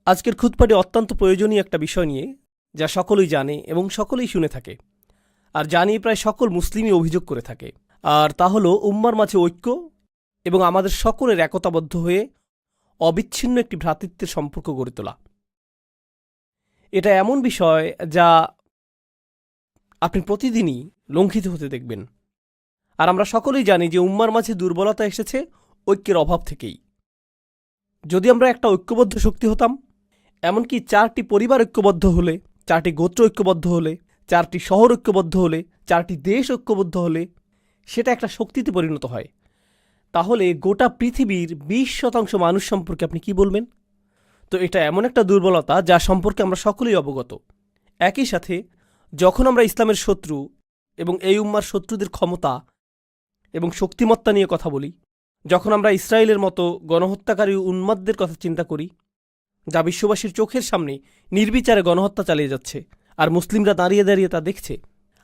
আজকের খুতবাটি অত্যন্ত প্রয়োজনীয় একটা বিষয় নিয়ে, যা সকলেই জানে এবং সকলেই শুনে থাকে, আর জানিয়ে প্রায় সকল মুসলিমই অভিযোগ করে থাকে। আর তা হলো উম্মার মাঝে ঐক্য এবং আমাদের সকলের একতাবদ্ধ হয়ে অবিচ্ছিন্ন একটি ভ্রাতৃত্বের সম্পর্ক গড়ে তোলা। এটা এমন বিষয় যা আপনি প্রতিদিনই লঙ্ঘিত হতে দেখবেন। আর আমরা সকলেই জানি যে উম্মার মাঝে দুর্বলতা এসেছে ঐক্যের অভাব থেকেই। যদি আমরা একটা ঐক্যবদ্ধ শক্তি হতাম, এমনকি 4টি পরিবার ঐক্যবদ্ধ হলে, 4টি গোত্র ঐক্যবদ্ধ হলে, 4টি শহর ঐক্যবদ্ধ হলে, 4টি দেশ ঐক্যবদ্ধ হলে সেটা একটা শক্তিতে পরিণত হয়, তাহলে গোটা পৃথিবীর 20% মানুষ সম্পর্কে আপনি কি বলবেন? তো এটা এমন একটা দুর্বলতা যা সম্পর্কে আমরা সকলেই অবগত। একই সাথে যখন আমরা ইসলামের শত্রু এবং এই উম্মার শত্রুদের ক্ষমতা এবং শক্তিমত্তা নিয়ে কথা বলি, যখন আমরা ইসরায়েলের মতো গণহত্যাকারী উন্মাদদের কথা চিন্তা করি, যা বিশ্ববাসীর চোখের সামনে নির্বিচারে গণহত্যা চালিয়ে যাচ্ছে, আর মুসলিমরা দাঁড়িয়ে দাঁড়িয়ে তা দেখছে,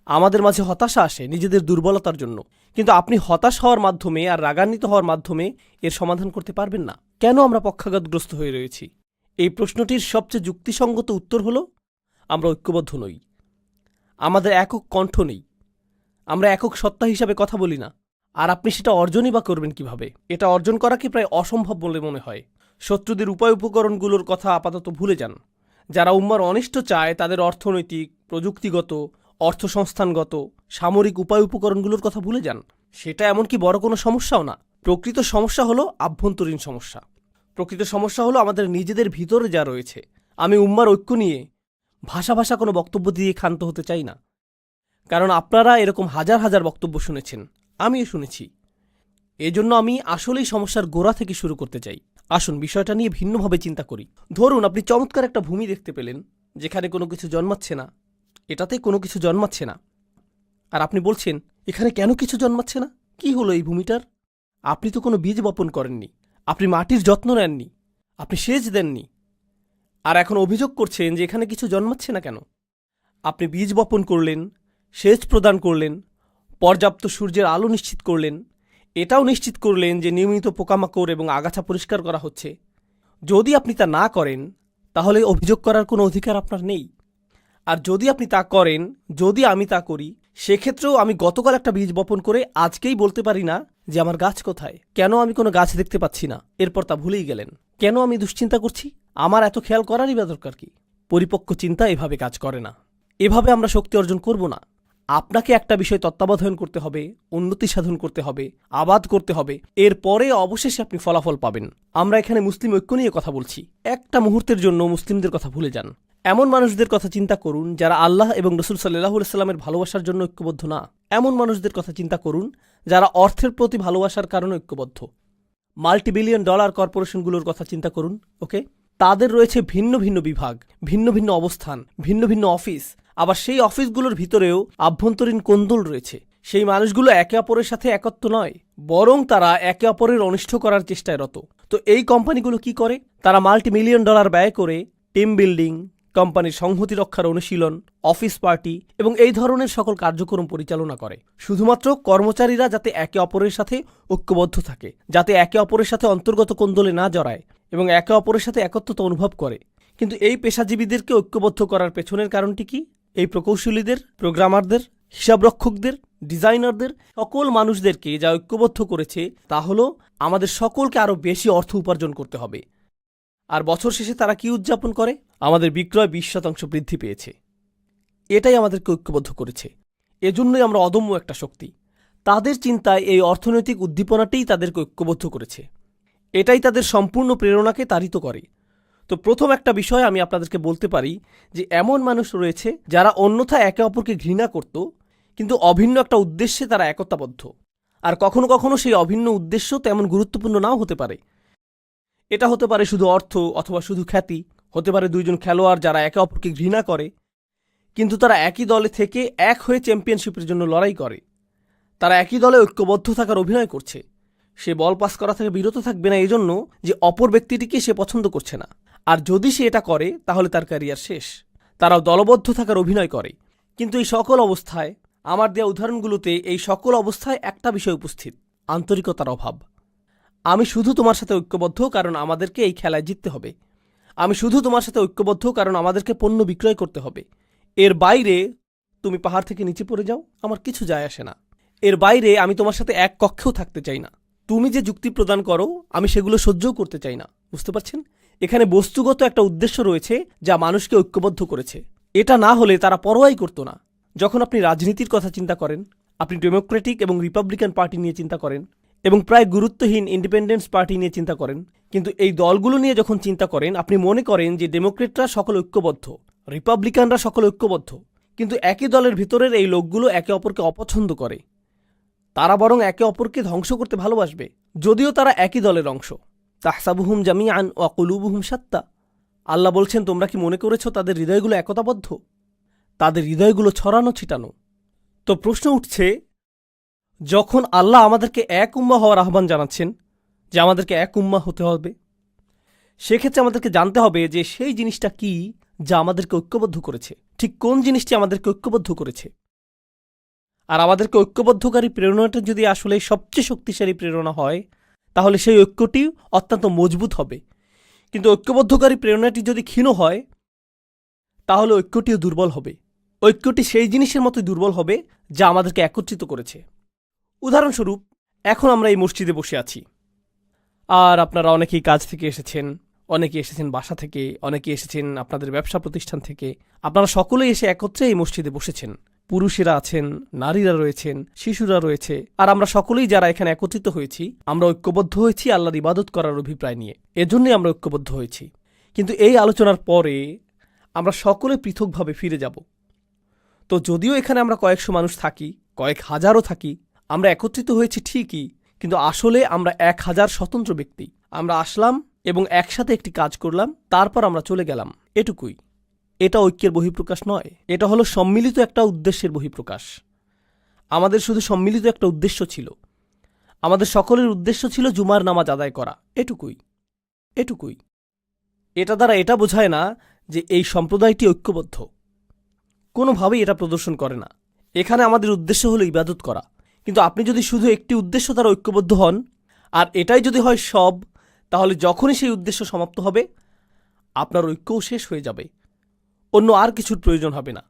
আমাদের মাঝে হতাশা আসে নিজেদের দুর্বলতার জন্য। কিন্তু আপনি হতাশ হওয়ার মাধ্যমে আর রাগান্বিত হওয়ার মাধ্যমে এর সমাধান করতে পারবেন না। কেন আমরা পক্ষাঘাতগ্রস্ত হয়ে রয়েছি? এই প্রশ্নটির সবচেয়ে যুক্তিসঙ্গত উত্তর হল, আমরা ঐক্যবদ্ধ নই, আমাদের একক কণ্ঠ নেই, আমরা একক সত্তা হিসাবে কথা বলি না। আর আপনি সেটা অর্জনই বা করবেন কিভাবে? এটা অর্জন করাকে প্রায় অসম্ভব বলে মনে হয়। শত্রুদের উপায় উপকরণগুলোর কথা আপাতত ভুলে যান। যারা উম্মার অনিষ্ট চায় তাদের অর্থনৈতিক, প্রযুক্তিগত, অর্থসংস্থানগত, সামরিক উপায় উপকরণগুলোর কথা ভুলে যান। সেটা এমনকি বড় কোনো সমস্যাও না। প্রকৃত সমস্যা হলো আভ্যন্তরীণ সমস্যা। প্রকৃত সমস্যা হলো আমাদের নিজেদের ভিতরে যা রয়েছে। আমি উম্মার ঐক্য নিয়ে ভাষা কোনো বক্তব্য দিয়ে ক্ষান্ত হতে চাই না, কারণ আপনারা এরকম হাজার হাজার বক্তব্য শুনেছেন, আমিও শুনেছি। এজন্য আমি আসলেই সমস্যার গোড়া থেকে শুরু করতে চাই। আসুন বিষয়টা নিয়ে ভিন্নভাবে চিন্তা করি। ধরুন আপনি চমৎকার একটা ভূমি দেখতে পেলেন, যেখানে কোনো কিছু জন্মাচ্ছে না, এটাতে কোনো কিছু জন্মাচ্ছে না। আর আপনি বলছেন, এখানে কেন কিছু জন্মাচ্ছে না? কি হলো এই ভূমিটার? আপনি তো কোনো বীজ বপন করেননি, আপনি মাটির যত্ন নেননি, আপনি সেচ দেননি, আর এখন অভিযোগ করছেন যে এখানে কিছু জন্মাচ্ছে না কেন? আপনি বীজ বপন করলেন, সেচ প্রদান করলেন, পর্যাপ্ত সূর্যের আলো নিশ্চিত করলেন, এটাও নিশ্চিত করলেন যে নিয়মিত পোকামাকড় এবং আগাছা পরিষ্কার করা হচ্ছে। যদি আপনি তা না করেন, তাহলে অভিযোগ করার কোনো অধিকার আপনার নেই। আর যদি আপনি তা করেন, যদি আমি তা করি, সেক্ষেত্রেও আমি গতকাল একটা বীজ বপন করে আজকেই বলতে পারি না যে আমার গাছ কোথায়, কেন আমি কোনো গাছ দেখতে পাচ্ছি না, এরপর তা ভুলেই গেলেন। কেন আমি দুশ্চিন্তা করছি? আমার এত খেয়াল করারই বা দরকার কি? পরিপক্ক চিন্তা এভাবে কাজ করে না। এভাবে আমরা শক্তি অর্জন করব না। আপনাকে একটা বিষয় তত্ত্বাবধান করতে হবে, উন্নতি সাধন করতে হবে, আবাদ করতে হবে, এরপরে অবশেষে আপনি ফলাফল পাবেন। আমরা এখানে মুসলিম ঐক্য নিয়ে কথা বলছি। একটা মুহূর্তের জন্য মুসলিমদের কথা ভুলে যান। এমন মানুষদের কথা চিন্তা করুন যারা আল্লাহ এবং রসুল সাল্লাল্লাহু আলাইহি সাল্লামের ভালোবাসার জন্য ঐক্যবদ্ধ না। এমন মানুষদের কথা চিন্তা করুন যারা অর্থের প্রতি ভালোবাসার কারণে ঐক্যবদ্ধ। মাল্টিবিলিয়ন ডলার কর্পোরেশনগুলোর কথা চিন্তা করুন। ওকে, তাদের রয়েছে ভিন্ন ভিন্ন বিভাগ, ভিন্ন ভিন্ন অবস্থান, ভিন্ন ভিন্ন অফিস। আবার সেই অফিসগুলোর ভিতরেও আভ্যন্তরীণ কোন্দল রয়েছে। সেই মানুষগুলো একে অপরের সাথে একত্র নয়, বরং তারা একে অপরের অনিষ্ট করার চেষ্টায় রত। তো এই কোম্পানিগুলো কি করে? তারা মাল্টিমিলিয়ন ডলার ব্যয় করে টিম বিল্ডিং, কোম্পানির সংহতি রক্ষার অনুশীলন, অফিস পার্টি এবং এই ধরনের সকল কার্যক্রম পরিচালনা করে, শুধুমাত্র কর্মচারীরা যাতে একে অপরের সাথে ঐক্যবদ্ধ থাকে, যাতে একে অপরের সাথে অন্তর্গত কোন্দলে না জড়ায় এবং একে অপরের সাথে একত্রতা অনুভব করে। কিন্তু এই পেশাজীবীদেরকে ঐক্যবদ্ধ করার পেছনের কারণটি কি? এই প্রকৌশলীদের, প্রোগ্রামারদের, হিসাবরক্ষকদের, ডিজাইনারদের, সকল মানুষদেরকে যা ঐক্যবদ্ধ করেছে তা হলো আমাদের সকলকে আরও বেশি অর্থ উপার্জন করতে হবে। আর বছর শেষে তারা কি উদযাপন করে? আমাদের বিক্রয় 20% বৃদ্ধি পেয়েছে। এটাই আমাদেরকে ঐক্যবদ্ধ করেছে। এজন্যই আমরা অদম্য একটা শক্তি। তাদের চিন্তায় এই অর্থনৈতিক উদ্দীপনাটাই তাদেরকে ঐক্যবদ্ধ করেছে। এটাই তাদের সম্পূর্ণ প্রেরণাকে তাড়িত করে। তো প্রথম একটা বিষয় আমি আপনাদেরকে বলতে পারি যে এমন মানুষ রয়েছে যারা অন্যথায় একে অপরকে ঘৃণা করত, কিন্তু অভিন্ন একটা উদ্দেশ্যে তারা একতাবদ্ধ। আর কখনো কখনো সেই অভিন্ন উদ্দেশ্য তেমন গুরুত্বপূর্ণ নাও হতে পারে। এটা হতে পারে শুধু অর্থ অথবা শুধু খ্যাতি, হতে পারে দুইজন খেলোয়াড় যারা একে অপরকে ঘৃণা করে, কিন্তু তারা একই দলে থেকে এক হয়ে চ্যাম্পিয়নশিপের জন্য লড়াই করে। তারা একই দলে ঐক্যবদ্ধ থাকার অভিনয় করছে। সে বল পাস করা থেকে বিরত থাকবে না এজন্য যে অপর ব্যক্তিটিকে সে পছন্দ করছে না। আর যদি সে এটা করে তাহলে তার ক্যারিয়ার শেষ। তারাও দলবদ্ধ থাকার অভিনয় করে। কিন্তু এই সকল অবস্থায়, আমার দেওয়া উদাহরণগুলোতে এই সকল অবস্থায় একটা বিষয় উপস্থিত: আন্তরিকতার অভাব। আমি শুধু তোমার সাথে ঐক্যবদ্ধ কারণ আমাদেরকে এই খেলায় জিততে হবে। আমি শুধু তোমার সাথে ঐক্যবদ্ধ কারণ আমাদেরকে পণ্য বিক্রয় করতে হবে। এর বাইরে তুমি পাহাড় থেকে নিচে পড়ে যাও, আমার কিছু যায় আসে না। এর বাইরে আমি তোমার সাথে এক কক্ষেও থাকতে চাই না। তুমি যে যুক্তি প্রদান করো আমি সেগুলো সহ্যও করতে চাই না। বুঝতে পারছেন? এখানে বস্তুগত একটা উদ্দেশ্য রয়েছে যা মানুষকে ঐক্যবদ্ধ করেছে। এটা না হলে তারা পরোয়াই করতো না। যখন আপনি রাজনীতির কথা চিন্তা করেন, আপনি ডেমোক্রেটিক এবং রিপাবলিকান পার্টি নিয়ে চিন্তা করেন এবং প্রায় গুরুত্বহীন ইন্ডিপেন্ডেন্স পার্টি নিয়ে চিন্তা করেন, কিন্তু এই দলগুলো নিয়ে যখন চিন্তা করেন আপনি মনে করেন যে ডেমোক্রেটরা সকল ঐক্যবদ্ধ, রিপাবলিকানরা সকল ঐক্যবদ্ধ, কিন্তু একই দলের ভিতরের এই লোকগুলো একে অপরকে অপছন্দ করে। তারা বরং একে অপরকে ধ্বংস করতে ভালোবাসবে, যদিও তারা একই দলের অংশ। তাহসাবুহুম জামিআন ওয়া কুলুবুহুম শাত্তা। আল্লাহ বলছেন, তোমরা কি মনে করেছ তাদের হৃদয়গুলো একতাবদ্ধ? তাদের হৃদয়গুলো ছড়ানো ছিটানো। তো প্রশ্ন উঠছে, যখন আল্লাহ আমাদেরকে এক উম্মাহ হওয়ার আহ্বান জানাচ্ছেন যে আমাদেরকে এক উম্মাহ হতে হবে, সেক্ষেত্রে আমাদেরকে জানতে হবে যে সেই জিনিসটা কি যা আমাদেরকে ঐক্যবদ্ধ করেছে। ঠিক কোন জিনিসটি আমাদেরকে ঐক্যবদ্ধ করেছে? আর আমাদেরকে ঐক্যবদ্ধকারী প্রেরণাটা যদি আসলে সবচেয়ে শক্তিশালী প্রেরণা হয়, তাহলে সেই ঐক্যটি অত্যন্ত মজবুত হবে। কিন্তু ঐক্যবদ্ধকারী প্রেরণাটি যদি ক্ষীণ হয়, তাহলে ঐক্যটিও দুর্বল হবে। ঐক্যটি সেই জিনিসের মতোই দুর্বল হবে যা আমাদেরকে একত্রিত করেছে। উদাহরণস্বরূপ, এখন আমরা এই মসজিদে বসে আছি, আর আপনারা অনেকেই কাজ থেকে এসেছেন, অনেকে এসেছেন বাসা থেকে, অনেকে এসেছেন আপনাদের ব্যবসা প্রতিষ্ঠান থেকে। আপনারা সকলেই এসে একত্রে এই মসজিদে বসেছেন। পুরুষেরা আছেন, নারীরা রয়েছেন, শিশুরা রয়েছে, আর আমরা সকলেই যারা এখানে একত্রিত হয়েছি, আমরা ঐক্যবদ্ধ হয়েছি আল্লাহর ইবাদত করার অভিপ্রায় নিয়ে। এজন্যই আমরা ঐক্যবদ্ধ হয়েছি। কিন্তু এই আলোচনার পরে আমরা সকলে পৃথকভাবে ফিরে যাব। তো যদিও এখানে আমরা কয়েকশো মানুষ থাকি, কয়েক হাজারও থাকি, আমরা একত্রিত হয়েছি ঠিকই, কিন্তু আসলে আমরা 1000 স্বতন্ত্র ব্যক্তি। আমরা আসলাম এবং একসাথে একটি কাজ করলাম, তারপর আমরা চলে গেলাম, এটুকুই। এটা ঐক্যের বহিঃপ্রকাশ নয়, এটা হলো সম্মিলিত একটা উদ্দেশ্যের বহিঃপ্রকাশ। আমাদের শুধু সম্মিলিত একটা উদ্দেশ্য ছিল। আমাদের সকলের উদ্দেশ্য ছিল জুমার নামাজ আদায় করা, এটুকুই। এটুকুই। এটা দ্বারা এটা বোঝায় না যে এই সম্প্রদায়টি ঐক্যবদ্ধ। কোনোভাবেই এটা প্রদর্শন করে না। এখানে আমাদের উদ্দেশ্য হলো ইবাদত করা। কিন্তু আপনি যদি শুধু একটি উদ্দেশ্য দ্বারা ঐক্যবদ্ধ হন, আর এটাই যদি হয় সব, তাহলে যখনই সেই উদ্দেশ্য সমাপ্ত হবে, আপনার ঐক্যও শেষ হয়ে যাবে। অন্য আর কিছুর প্রয়োজন হবে না।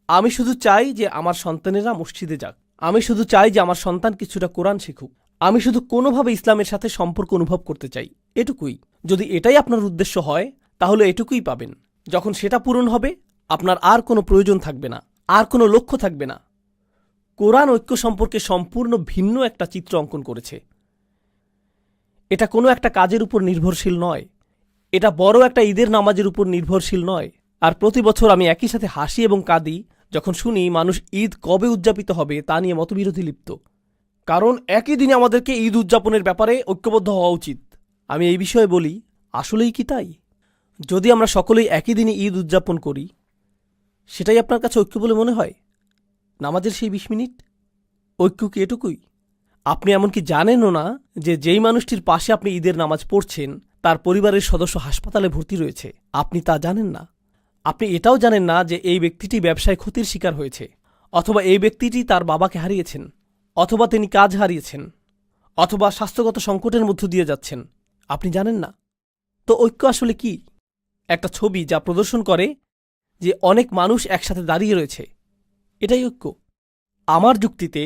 আমি শুধু চাই যে আমার সন্তানেরা মসজিদে যাক। আমি শুধু চাই যে আমার সন্তান কিছুটা কোরআন শিখুক। আমি শুধু কোনোভাবে ইসলামের সাথে সম্পর্ক অনুভব করতে চাই, এটুকুই। যদি এটাই আপনার উদ্দেশ্য হয়, তাহলে এটুকুই পাবেন। যখন সেটা পূরণ হবে, আপনার আর কোনো প্রয়োজন থাকবে না, আর কোনো লক্ষ্য থাকবে না। কোরআন ঐক্য সম্পর্কে সম্পূর্ণ ভিন্ন একটা চিত্র অঙ্কন করেছে। এটা কোনো একটা কাজের উপর নির্ভরশীল নয়। এটা বড় একটা ঈদের নামাজের উপর নির্ভরশীল নয়। আর প্রতি বছর আমি একই সাথে হাসি এবং কাঁদি যখন শুনি মানুষ ঈদ কবে উদযাপিত হবে তা নিয়ে মতবিরোধী লিপ্ত। কারণ একই দিনে আমাদেরকে ঈদ উদযাপনের ব্যাপারে ঐক্যবদ্ধ হওয়া উচিত। আমি এই বিষয়ে বলি, আসলেই কি তাই? যদি আমরা সকলেই একই দিনে ঈদ উদযাপন করি, সেটাই আপনার কাছে ঐক্য বলে মনে হয়? নামাজের সেই 20 মিনিট? ঐক্য কি এটুকুই? আপনি এমনকি জানেনও না যে যেই মানুষটির পাশে আপনি ঈদের নামাজ পড়ছেন তার পরিবারের সদস্য হাসপাতালে ভর্তি রয়েছে। আপনি তা জানেন না। আপনি এটাও জানেন না যে এই ব্যক্তিটি ব্যবসায় ক্ষতির শিকার হয়েছে, অথবা এই ব্যক্তিটি তার বাবাকে হারিয়েছেন, অথবা তিনি কাজ হারিয়েছেন, অথবা স্বাস্থ্যগত সংকটের মধ্য দিয়ে যাচ্ছেন। আপনি জানেন না। তো ঐক্য আসলে কি? একটা ছবি যা প্রদর্শন করে যে অনেক মানুষ একসাথে দাঁড়িয়ে রয়েছে, এটাই ঐক্য। আমার যুক্তিতে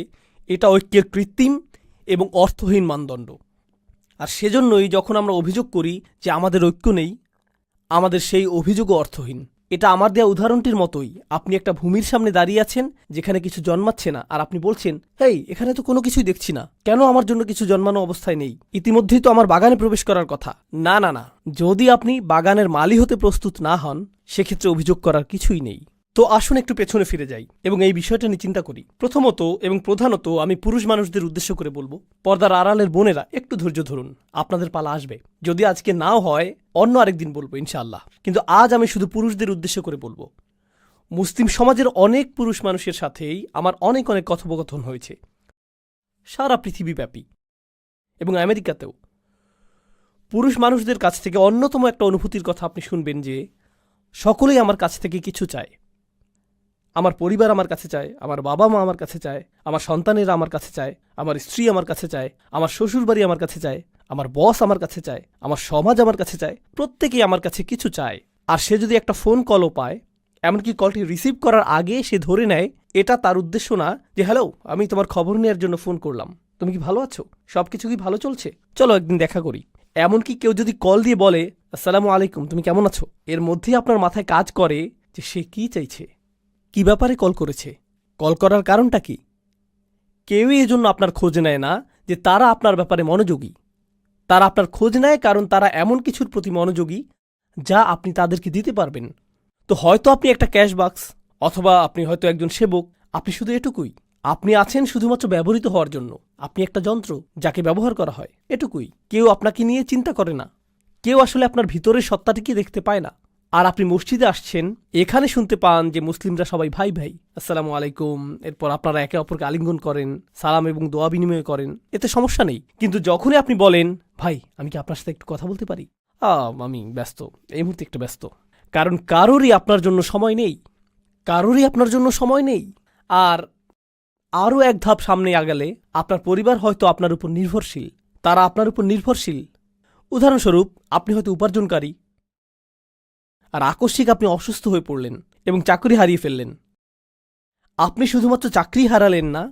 এটা ঐক্যের কৃত্রিম এবং অর্থহীন মানদণ্ড। আর সেজন্যই যখন আমরা অভিযোগ করি যে আমাদের ঐক্য নেই, আমাদের সেই অভিযোগও অর্থহীন। এটা আমার দেয়া উদাহরণটির মতোই। আপনি একটা ভূমির সামনে দাঁড়িয়ে আছেন যেখানে কিছু জন্মাচ্ছে না, আর আপনি বলছেন, হেই, এখানে তো কোনো কিছুই দেখছি না, কেন আমার জন্য কিছু জন্মানো অবস্থায় নেই? ইতিমধ্যেই তো আমার বাগানে প্রবেশ করার কথা। না না না, যদি আপনি বাগানের মালি হতে প্রস্তুত না হন, সেক্ষেত্রে অভিযোগ করার কিছুই নেই। তো আসুন একটু পেছনে ফিরে যাই এবং এই বিষয়টা নিয়ে চিন্তা করি। প্রথমত এবং প্রধানত আমি পুরুষ মানুষদের উদ্দেশ্য করে বলবো, পর্দার আড়ালের বোনেরা একটু ধৈর্য ধরুন, আপনাদের পালা আসবে। যদি আজকে নাও হয়, অন্য আরেকদিন বলবো ইনশাআল্লাহ। কিন্তু আজ আমি শুধু পুরুষদের উদ্দেশ্য করে বলবো। মুসলিম সমাজের অনেক পুরুষ মানুষের সাথেই আমার অনেক কথোপকথন হয়েছে, সারা পৃথিবীব্যাপী এবং আমেরিকাতেও। পুরুষ মানুষদের কাছ থেকে অন্যতম একটা অনুভূতির কথা আপনি শুনবেন যে সকলেই আমার কাছ থেকে কিছু চায়। আমার পরিবার আমার কাছে চায়, আমার বাবা মা আমার কাছে চায়, আমার সন্তানেরা আমার কাছে চায়, আমার স্ত্রী আমার কাছে চায়, আমার শ্বশুরবাড়ি আমার কাছে চায়, আমার বস আমার কাছে চায়, আমার সমাজ আমার কাছে চায়, প্রত্যেকেই আমার কাছে কিছু চায়। আর সে যদি একটা ফোন কলও পায়, এমনকি কলটি রিসিভ করার আগে সে ধরে নেয় এটা তার উদ্দেশ্য না যে হ্যালো, আমি তোমার খবর নেওয়ার জন্য ফোন করলাম, তুমি কি ভালো আছো, সব কিছু কি ভালো চলছে, চলো একদিন দেখা করি। এমনকি কেউ যদি কল দিয়ে বলে আসসালামু আলাইকুম, তুমি কেমন আছো, এর মধ্যেই আপনার মাথায় কাজ করে যে সে কি চাইছে, কি ব্যাপারে কল করেছে, কল করার কারণটা কি। কেউই এজন্য আপনার খোঁজ নেয় না যে তারা আপনার ব্যাপারে মনোযোগী। তারা আপনার খোঁজ নেয় কারণ তারা এমন কিছুর প্রতি মনোযোগী যা আপনি তাদেরকে দিতে পারবেন। তো হয়তো আপনি একটা ক্যাশ বাক্স, অথবা আপনি হয়তো একজন সেবক, আপনি শুধু এটুকুই। আপনি আছেন শুধুমাত্র ব্যবহৃত হওয়ার জন্য। আপনি একটা যন্ত্র যাকে ব্যবহার করা হয়, এটুকুই। কেউ আপনাকে নিয়ে চিন্তা করে না, কেউ আসলে আপনার ভিতরের সত্তাটিকে দেখতে পায় না। আর আপনি মসজিদে আসছেন, এখানে শুনতে পান যে মুসলিমরা সবাই ভাই ভাই, আসসালামু আলাইকুম, এরপর আপনারা একে অপরকে আলিঙ্গন করেন, সালাম এবং দোয়া বিনিময় করেন, এতে সমস্যা নেই। কিন্তু যখনই আপনি বলেন ভাই আমি কি আপনার সাথে একটু কথা বলতে পারি, আমি ব্যস্ত, এই মুহূর্তে একটু ব্যস্ত, কারণ কারোরই আপনার জন্য সময় নেই, কারোরই আপনার জন্য সময় নেই। আর আরও এক ধাপ সামনে আগালে আপনার পরিবার হয়তো আপনার উপর নির্ভরশীল, তারা আপনার উপর নির্ভরশীল। উদাহরণস্বরূপ, আপনি হয়তো উপার্জনকারী, আর আকস্মিক আপনি অসুস্থ হয়ে পড়লেন এবং চাকরি হারিয়ে ফেললেন। আপনি শুধুমাত্র চাকরি হারালেন না,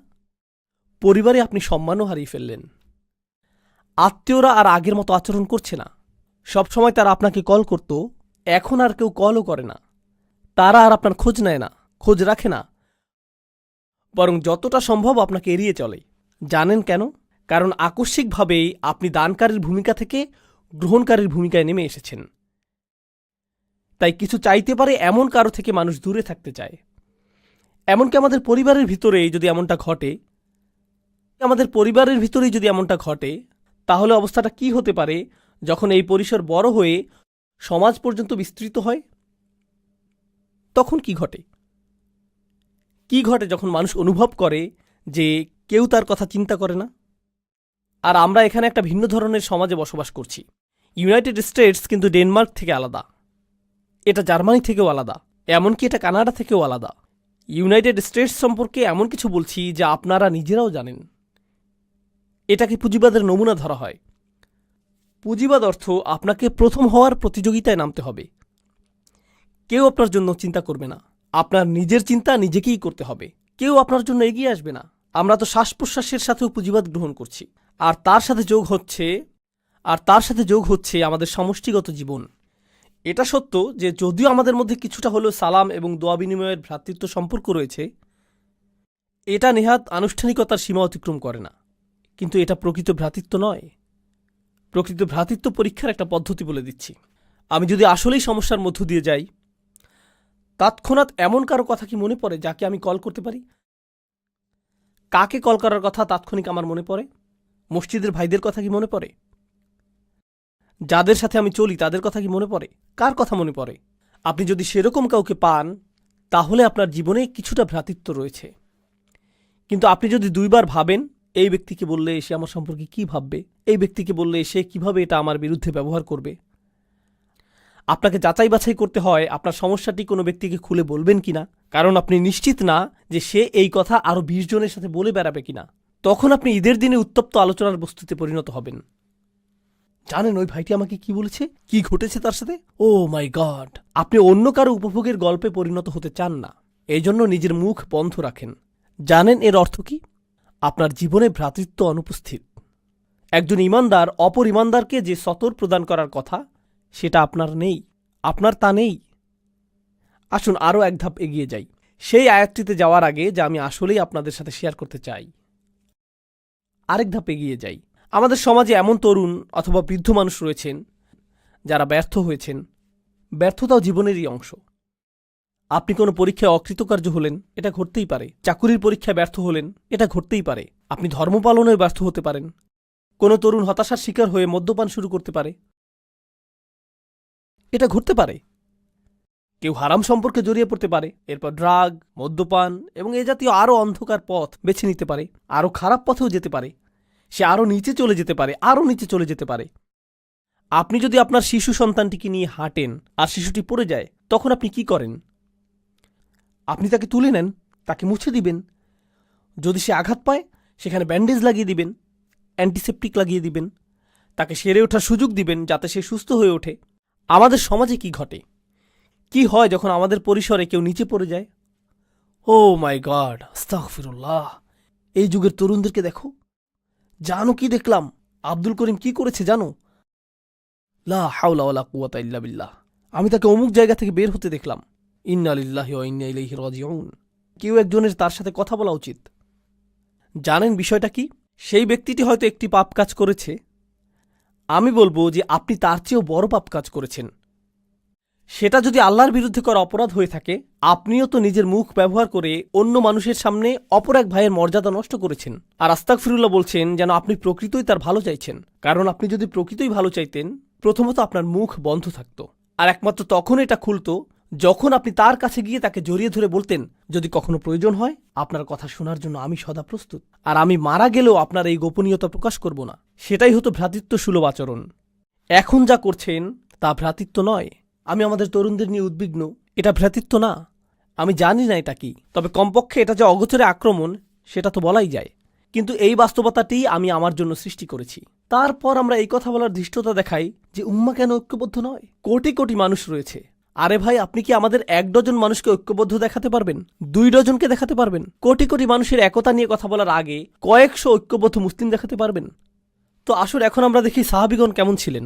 পরিবারে আপনি সম্মানও হারিয়ে ফেললেন। আত্মীয়রা আর আগের মতো আচরণ করছে না। সবসময় তারা আপনাকে কল করত, এখন আর কেউ কলও করে না। তারা আর আপনার খোঁজ নেয় না, খোঁজ রাখে না, বরং যতটা সম্ভব আপনাকে এড়িয়ে চলে। জানেন কেন? কারণ আকস্মিকভাবেই আপনি দানকারীর ভূমিকা থেকে গ্রহণকারীর ভূমিকায় নেমে এসেছেন। তাই কিছু চাইতে পারে এমন কারো থেকে মানুষ দূরে থাকতে চায়। এমনকি আমাদের পরিবারের ভিতরেই যদি এমনটা ঘটে, তাহলে অবস্থাটা কি হতে পারে যখন এই পরিসর বড় হয়ে সমাজ পর্যন্ত বিস্তৃত হয়? তখন কি ঘটে? যখন মানুষ অনুভব করে যে কেউ তার কথা চিন্তা করে না? আর আমরা এখানে একটা ভিন্ন ধরনের সমাজে বসবাস করছি। ইউনাইটেড স্টেটস কিন্তু ডেনমার্ক থেকে আলাদা, এটা জার্মানি থেকেও আলাদা, এমনকি এটা কানাডা থেকেও আলাদা। ইউনাইটেড স্টেটস সম্পর্কে এমন কিছু বলছি যা আপনারা নিজেরাও জানেন। এটাকে পুঁজিবাদের নমুনা ধরা হয়। পুঁজিবাদ অর্থ আপনাকে প্রথম হওয়ার প্রতিযোগিতায় নামতে হবে। কেউ আপনার জন্য চিন্তা করবে না, আপনার নিজের চিন্তা নিজেকেই করতে হবে। কেউ আপনার জন্য এগিয়ে আসবে না। আমরা তো শ্বাস প্রশ্বাসের সাথেও পুঁজিবাদ গ্রহণ করছি, আর তার সাথে যোগ হচ্ছে আমাদের সমষ্টিগত জীবন। এটা সত্য যে যদিও আমাদের মধ্যে কিছুটা হলেও সালাম এবং দোয়া বিনিময়ের ভ্রাতৃত্ব সম্পর্ক রয়েছে, এটা নেহাত আনুষ্ঠানিকতার সীমা অতিক্রম করে না। কিন্তু এটা প্রকৃত ভ্রাতৃত্ব নয়। প্রকৃত ভ্রাতৃত্ব পরীক্ষার একটা পদ্ধতি বলে দিচ্ছি। আমি যদি আসলেই সমস্যার মধ্য দিয়ে যাই, তৎক্ষণাৎ এমন কারো কথা কি মনে পড়ে যাকে আমি কল করতে পারি? কাকে কল করার কথা তাৎক্ষণিক আমার মনে পড়ে? মসজিদের ভাইদের কথা কি মনে পড়ে? যাদের সাথে আমি চলি তাদের কথা কি মনে পড়ে? কার কথা মনে পড়ে? আপনি যদি সেরকম কাউকে পান, তাহলে আপনার জীবনে কিছুটা ভ্রাতৃত্ব রয়েছে। কিন্তু আপনি যদি দুইবার ভাবেন এই ব্যক্তিকে বললে সে আমার সম্পর্কে কি ভাববে, এই ব্যক্তিকে বললে সে কিভাবে এটা আমার বিরুদ্ধে ব্যবহার করবে, আপনাকে যাচাই বাছাই করতে হয় আপনার সমস্যাটি কোনো ব্যক্তিকে খুলে বলবেন কিনা, কারণ আপনি নিশ্চিত না যে সে এই কথা আরও 20 জনের সাথে বলে বেড়াবে কিনা। তখন আপনি ঈদের দিনে উত্তপ্ত আলোচনার বস্তুতে পরিণত হবেন। জানেন ওই ভাইটি আমাকে কি বলেছে, কি ঘটেছে তার সাথে? ও মাই গড! আপনি অন্য কারো উপভোগের গল্পে পরিণত হতে চান না, এই জন্য নিজের মুখ বন্ধ রাখেন। জানেন এর অর্থ কি? আপনার জীবনে ভ্রাতৃত্ব অনুপস্থিত। একজন ইমানদার অপর ইমানদারকে যে সতর প্রদান করার কথা, সেটা আপনার তা নেই। আসুন আরও এক ধাপ এগিয়ে যাই, সেই আয়াতটিতে যাওয়ার আগে যা আমি আসলেই আপনাদের সাথে শেয়ার করতে চাই। আরেক ধাপ এগিয়ে যাই। আমাদের সমাজে এমন তরুণ অথবা বৃদ্ধ মানুষ রয়েছেন যারা ব্যর্থ হয়েছেন। ব্যর্থতাও জীবনেরই অংশ। আপনি কোনো পরীক্ষায় অকৃতকার্য হলেন, এটা ঘটতেই পারে। চাকুরির পরীক্ষায় ব্যর্থ হলেন, এটা ঘটতেই পারে। আপনি ধর্ম পালনে ব্যর্থ হতে পারেন। কোনো তরুণ হতাশার শিকার হয়ে মদ্যপান শুরু করতে পারে, এটা ঘটতে পারে। কেউ হারাম সম্পর্কে জড়িয়ে পড়তে পারে, এরপর ড্রাগ, মদ্যপান এবং এ জাতীয় আরও অন্ধকার পথ বেছে নিতে পারে, আরও খারাপ পথেও যেতে পারে। সে আরও নিচে চলে যেতে পারে। আপনি যদি আপনার শিশু সন্তানটিকে নিয়ে হাঁটেন আর শিশুটি পড়ে যায়, তখন আপনি কি করেন? আপনি তাকে তুলে নেন, তাকে মুছে দিবেন। যদি সে আঘাত পায়, সেখানে ব্যান্ডেজ লাগিয়ে দিবেন, অ্যান্টিসেপটিক লাগিয়ে দিবেন। তাকে সেরে ওঠার সুযোগ দিবেন যাতে সে সুস্থ হয়ে ওঠে। আমাদের সমাজে কি ঘটে, কি হয় যখন আমাদের পরিসরে কেউ নিচে পড়ে যায়? ও মাই গড, আস্তাগফিরুল্লাহ। এই যুগের তরুণদেরকে দেখো। জানো কি দেখলাম? আব্দুল করিম কি করেছে জানো? লা হাওলা ওয়ালা কুওয়াতা ইল্লা বিল্লাহ। আমি তাকে অমুক জায়গা থেকে বের হতে দেখলাম। ইন্না লিল্লাহি ওয়া ইন্না ইলাইহি রাজিউন। কেউ একজনের তার সাথে কথা বলা উচিত। জানেন বিষয়টা কি? সেই ব্যক্তিটি হয়তো একটি পাপ কাজ করেছে। আমি বলবো যে আপনি তার চেয়েও বড় পাপ কাজ করেছেন। সেটা যদি আল্লাহর বিরুদ্ধে করা অপরাধ হয়ে থাকে, আপনিও তো নিজের মুখ ব্যবহার করে অন্য মানুষের সামনে অপর এক ভাইয়ের মর্যাদা নষ্ট করেছেন। আর আস্তাগফিরুল্লাহ বলছেন যেন আপনি প্রকৃতই তার ভালো চাইছেন। কারণ আপনি যদি প্রকৃতই ভালো চাইতেন, প্রথমত আপনার মুখ বন্ধ থাকত, আর একমাত্র তখন এটা খুলত যখন আপনি তার কাছে গিয়ে তাকে জড়িয়ে ধরে বলতেন, যদি কখনো প্রয়োজন হয় আপনার কথা শোনার জন্য আমি সদা প্রস্তুত, আর আমি মারা গেলেও আপনার এই গোপনীয়তা প্রকাশ করব না। সেটাই হতো ভ্রাতৃত্বসুলভ আচরণ। এখন যা করছেন তা ভ্রাতৃত্ব নয়। আমি আমাদের তরুণদের নিয়ে উদ্বিগ্ন। এটা ভ্রাতৃত্ব না। আমি জানি না এটা কি, তবে কমপক্ষে এটা যে অগোচরে আক্রমণ সেটা তো বলাই যায়। কিন্তু এই বাস্তবতাটি আমি আমার জন্য সৃষ্টি করেছি। তারপর আমরা এই কথা বলার ধৃষ্টতা দেখাই যে উম্মা কেন ঐক্যবদ্ধ নয়? কোটি কোটি মানুষ রয়েছে। আরে ভাই, আপনি কি আমাদের 1 ডজন মানুষকে ঐক্যবদ্ধ দেখাতে পারবেন? 2 ডজনকে দেখাতে পারবেন? কোটি কোটি মানুষের একতা নিয়ে কথা বলার আগে কয়েকশো ঐক্যবদ্ধ মুসলিম দেখাতে পারবেন? তো আসুন এখন আমরা দেখি সাহাবীগণ কেমন ছিলেন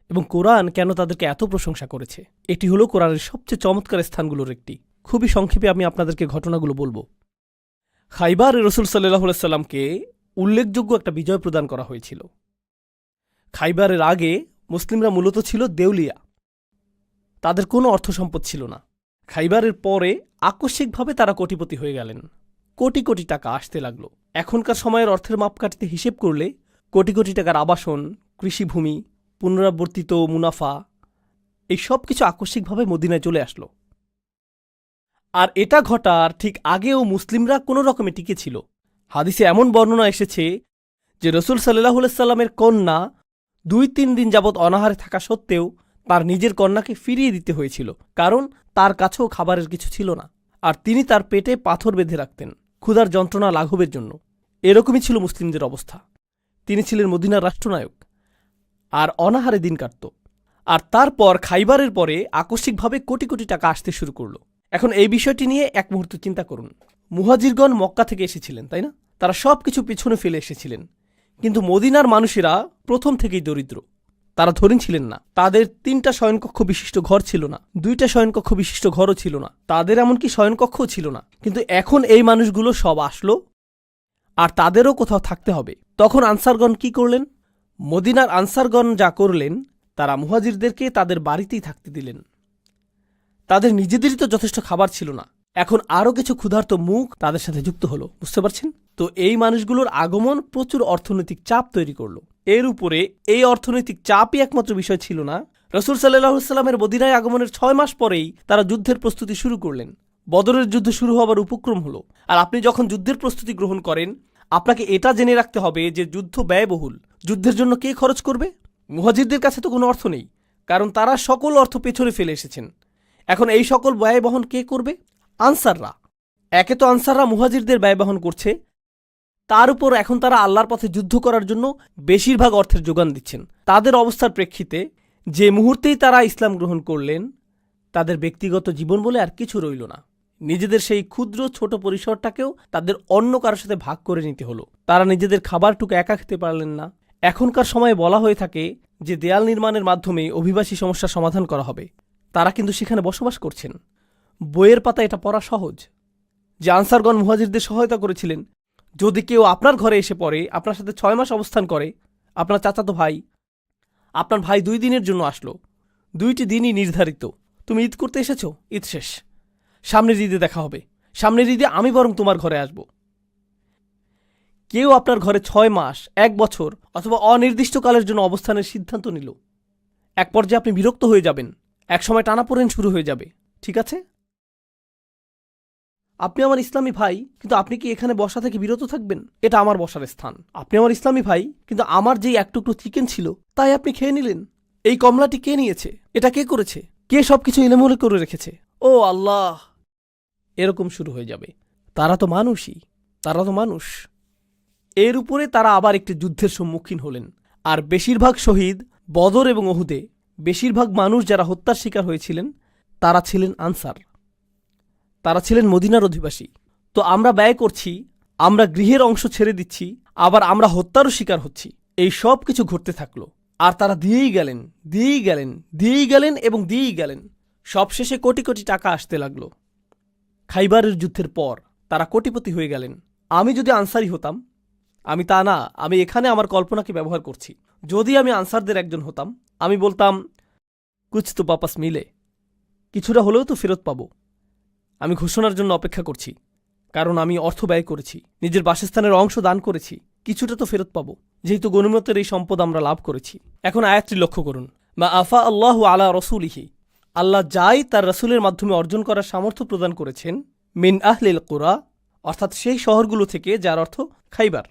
এবং কোরআন কেন তাদেরকে এত প্রশংসা করেছে। এটি হলো কোরআনের সবচেয়ে চমৎকার স্থানগুলোর একটি। খুবই সংক্ষেপে আমি আপনাদেরকে ঘটনাগুলো বলবো। খাইবারে রাসূল সাল্লাল্লাহু আলাইহি সাল্লামকে উল্লেখযোগ্য একটা বিজয় প্রদান করা হয়েছিল। খাইবারের আগে মুসলিমরা মূলত ছিল দেউলিয়া, তাদের কোনো অর্থ সম্পদ ছিল না। খাইবারের পরে আকস্মিকভাবে তারা কোটিপতি হয়ে গেলেন। কোটি কোটি টাকা আসতে লাগলো। এখনকার সময়ের অর্থের মাপকাঠিতে হিসেব করলে কোটি কোটি টাকার আবাসন, কৃষিভূমি, পুনরাবর্তিত মুনাফা, এই সব কিছু আকস্মিকভাবে মদিনায় চলে আসলো। আর এটা ঘটার ঠিক আগেও মুসলিমরা কোনো রকমে টিকে ছিল। হাদিসে এমন বর্ণনা এসেছে যে রাসূল সাল্লাল্লাহু আলাইহি সাল্লামের কন্যা 2-3 দিন যাবৎ অনাহারে থাকা সত্ত্বেও তার নিজের কন্যাকে ফিরিয়ে দিতে হয়েছিল, কারণ তার কাছেও খাবারের কিছু ছিল না, আর তিনি তার পেটে পাথর বেঁধে রাখতেন ক্ষুধার যন্ত্রণা লাঘবের জন্য। এরকমই ছিল মুসলিমদের অবস্থা। তিনি ছিলেন মদিনার রাষ্ট্রনায়ক, আর অনাহারে দিন কাটত। আর তারপর খাইবারের পরে আকস্মিকভাবে কোটি কোটি টাকা আসতে শুরু করলো। এখন এই বিষয়টি নিয়ে এক মুহূর্ত চিন্তা করুন। মুহাজিরগণ মক্কা থেকে এসেছিলেন, তাই না? তারা সব কিছু পিছনে ফেলে এসেছিলেন। কিন্তু মদিনার মানুষেরা প্রথম থেকেই দরিদ্র। তারা ধনী ছিলেন না। তাদের 3টা শয়নকক্ষ বিশিষ্ট ঘর ছিল না, 2টা শয়নকক্ষ বিশিষ্ট ঘরও ছিল না, তাদের এমনকি শয়নকক্ষও ছিল না। কিন্তু এখন এই মানুষগুলো সব আসলো, আর তাদেরও কোথাও থাকতে হবে। তখন আনসারগণ কি করলেন? মদিনার আনসারগণ যা করলেন, তারা মুহাজিরদেরকে তাদের বাড়িতেই থাকতে দিলেন। তাদের নিজেদেরই তো যথেষ্ট খাবার ছিল না, এখন আরও কিছু ক্ষুধার্ত মুখ তাদের সাথে যুক্ত হলো। বুঝতে পারছেন তো? এই মানুষগুলোর আগমন প্রচুর অর্থনৈতিক চাপ তৈরি করলো। এর উপরে এই অর্থনৈতিক চাপই একমাত্র বিষয় ছিল না। রাসূল সাল্লাল্লাহু আলাইহি সাল্লামের মদিনায় আগমনের 6 মাস পরেই তারা যুদ্ধের প্রস্তুতি শুরু করলেন। বদরের যুদ্ধ শুরু হবার উপক্রম হলো। আর আপনি যখন যুদ্ধের প্রস্তুতি গ্রহণ করেন, আপনাকে এটা জেনে রাখতে হবে যে যুদ্ধ ব্যয়বহুল। যুদ্ধের জন্য কে খরচ করবে? মুহাজিরদের কাছে তো কোনো অর্থ নেই, কারণ তারা সকল অর্থ পেছনে ফেলে এসেছেন। এখন এই সকল ব্যয় বহন কে করবে? আনসাররা। একে তো আনসাররা মুহাজিরদের ব্যয় বহন করছে, তার উপর এখন তারা আল্লাহর পথে যুদ্ধ করার জন্য বেশিরভাগ অর্থের যোগান দিচ্ছেন। তাদের অবস্থার প্রেক্ষিতে যে মুহূর্তেই তারা ইসলাম গ্রহণ করলেন, তাদের ব্যক্তিগত জীবন বলে আর কিছু রইল না। নিজেদের সেই ক্ষুদ্র ছোট পরিসরটাকেও তাদের অন্য কারোর সাথে ভাগ করে নিতে হলো। তারা নিজেদের খাবারটুকু একা খেতে পারলেন না। এখনকার সময়ে বলা হয়ে থাকে যে দেয়াল নির্মাণের মাধ্যমে অভিবাসী সমস্যার সমাধান করা হবে। তারা কিন্তু সেখানে বসবাস করছেন। বইয়ের পাতা এটা পড়া সহজ যে আনসারগণ মুহাজিরদের সহায়তা করেছিলেন। যদি কেউ আপনার ঘরে এসে পড়ে, আপনার সাথে 6 মাস অবস্থান করে, আপনার চাচাতো ভাই, আপনার ভাই 2 দিনের জন্য আসলো, 2টি দিনই নির্ধারিত। তুমি ঈদ করতে এসেছো, ঈদ শেষ, সামনের ঈদে দেখা হবে, সামনের ঈদে আমি বরং তোমার ঘরে আসব। কেউ আপনার ঘরে 6 মাস, 1 বছর অথবা অনির্দিষ্টকালের জন্য অবস্থানের সিদ্ধান্ত নিল। এক পর্যায়ে আপনি বিরক্ত হয়ে যাবেন, একসময় টানাপোড়েন শুরু হয়ে যাবে। ঠিক আছে, আপনি আমার ইসলামী ভাই, কিন্তু আপনি কি এখানে বসা থেকে বিরত থাকবেন? এটা আমার বসার স্থান। আপনি আমার ইসলামী ভাই, কিন্তু আমার যেই এক টুকরো চিকেন ছিল তাই আপনি খেয়ে নিলেন। এই কমলাটি কে নিয়েছে? এটা কে করেছে? কে সবকিছু এলোমেলো করে রেখেছে? ও আল্লাহ! এরকম শুরু হয়ে যাবে। তারা তো মানুষই, তারা তো মানুষ। এর উপরে তারা আবার একটি যুদ্ধের সম্মুখীন হলেন। আর বেশিরভাগ শহীদ বদর এবং উহুদে, বেশিরভাগ মানুষ যারা হত্যার শিকার হয়েছিলেন তারা ছিলেন আনসার, তারা ছিলেন মদিনার অধিবাসী। তো আমরা ব্যয় করছি, আমরা গৃহের অংশ ছেড়ে দিচ্ছি, আবার আমরা হত্যারও শিকার হচ্ছি। এই সব কিছু ঘটতে থাকলো, আর তারা দিয়েই গেলেন, দিয়েই গেলেন, দিয়েই গেলেন এবং দিয়েই গেলেন। সবশেষে কোটি কোটি টাকা আসতে লাগলো। খাইবারের যুদ্ধের পর তারা কোটিপতি হয়ে গেলেন। আমি যদি আনসারি হতাম, আমি তা না, আমি এখানে আমার কল্পনাকে ব্যবহার করছি, যদি আমি আনসারদের একজন হতাম, আমি বলতাম কুছ তো বাপাস মিলে, কিছুটা হলেও তো ফেরত পাবো। আমি ঘোষণার জন্য অপেক্ষা করছি, কারণ আমি অর্থ ব্যয় করেছি, নিজের বাসস্থানের অংশ দান করেছি, কিছুটা তো ফেরত পাবো, যেহেতু গনিমতের এই সম্পদ আমরা লাভ করেছি। এখন আয়াতটি লক্ষ্য করুন, মা আফা আল্লাহু আলা রসুলিহি, আল্লাহ যাই তার রসুলের মাধ্যমে অর্জন করার সামর্থ্য প্রদান করেছেন, মিন আহলিল কুরা, অর্থাৎ সেই শহরগুলো থেকে যার অর্থ খাইবার,